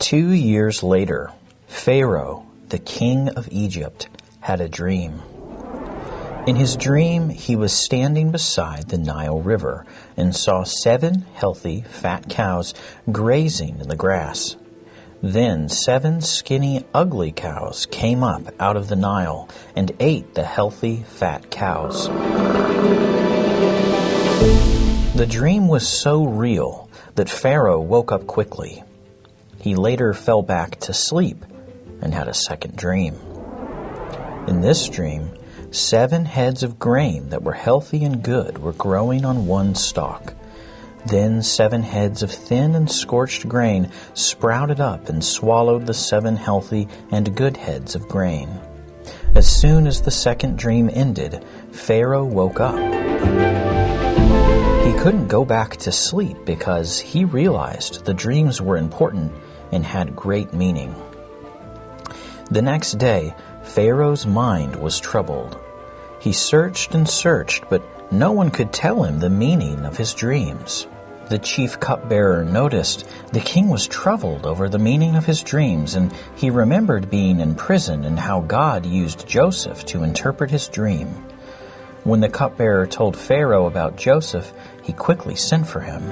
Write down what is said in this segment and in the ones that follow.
2 years later, Pharaoh, the king of Egypt, had a dream. In his dream, he was standing beside the Nile River and saw 7 healthy, fat cows grazing in the grass. Then 7 skinny, ugly cows came up out of the Nile and ate the healthy, fat cows. The dream was so real that Pharaoh woke up quickly. He later fell back to sleep and had a second dream. In this dream, 7 heads of grain that were healthy and good were growing on one stalk. Then 7 heads of thin and scorched grain sprouted up and swallowed the 7 healthy and good heads of grain. As soon as the second dream ended, Pharaoh woke up. He couldn't go back to sleep because he realized the dreams were important and had great meaning. The next day, Pharaoh's mind was troubled. He searched and searched, but no one could tell him the meaning of his dreams. The chief cupbearer noticed the king was troubled over the meaning of his dreams, and he remembered being in prison and how God used Joseph to interpret his dream. When the cupbearer told Pharaoh about Joseph, he quickly sent for him.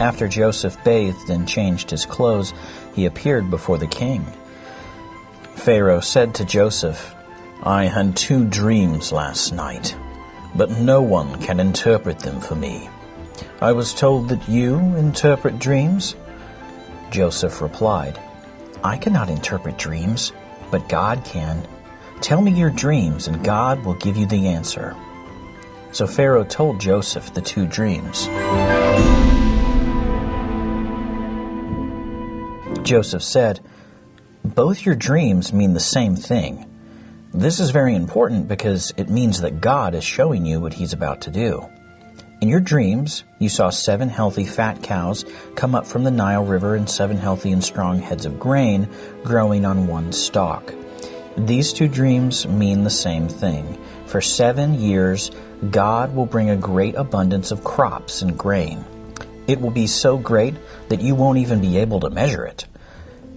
After Joseph bathed and changed his clothes, he appeared before the king. Pharaoh said to Joseph, "I had 2 dreams last night, but no one can interpret them for me. I was told that you interpret dreams." Joseph replied, "I cannot interpret dreams, but God can. Tell me your dreams, and God will give you the answer." So Pharaoh told Joseph the 2 dreams. Joseph said, "Both your dreams mean the same thing. This is very important because it means that God is showing you what He's about to do. In your dreams, you saw 7 healthy fat cows come up from the Nile River and 7 healthy and strong heads of grain growing on one stalk. These 2 dreams mean the same thing. For 7 years, God will bring a great abundance of crops and grain. It will be so great that you won't even be able to measure it.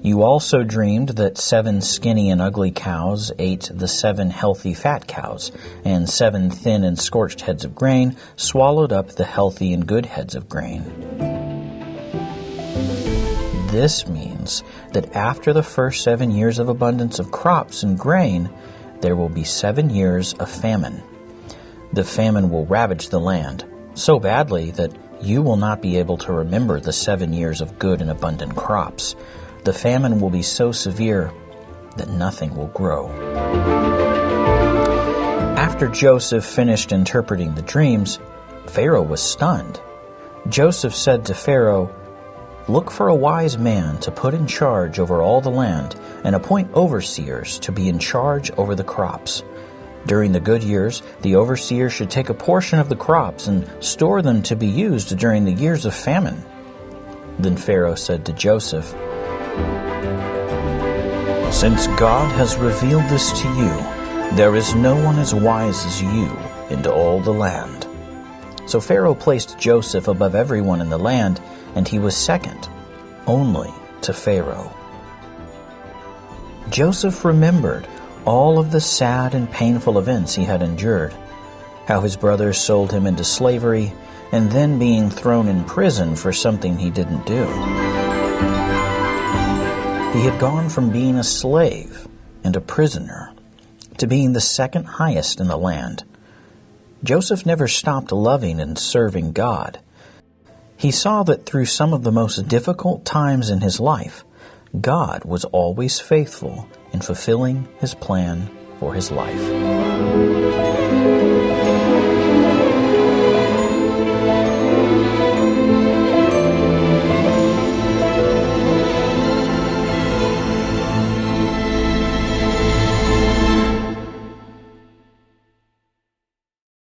You also dreamed that 7 skinny and ugly cows ate the 7 healthy fat cows, and 7 thin and scorched heads of grain swallowed up the healthy and good heads of grain. This means that after the first 7 years of abundance of crops and grain, there will be 7 years of famine. The famine will ravage the land so badly that you will not be able to remember the 7 years of good and abundant crops. The famine will be so severe that nothing will grow." After Joseph finished interpreting the dreams, Pharaoh was stunned. Joseph said to Pharaoh, "Look for a wise man to put in charge over all the land and appoint overseers to be in charge over the crops. During the good years, the overseer should take a portion of the crops and store them to be used during the years of famine." Then Pharaoh said to Joseph, "Since God has revealed this to you, there is no one as wise as you in all the land." So Pharaoh placed Joseph above everyone in the land, and he was second only to Pharaoh. Joseph remembered all of the sad and painful events he had endured, how his brothers sold him into slavery, and then being thrown in prison for something he didn't do. He had gone from being a slave and a prisoner to being the second highest in the land. Joseph never stopped loving and serving God. He saw that through some of the most difficult times in his life, God was always faithful in fulfilling His plan for his life.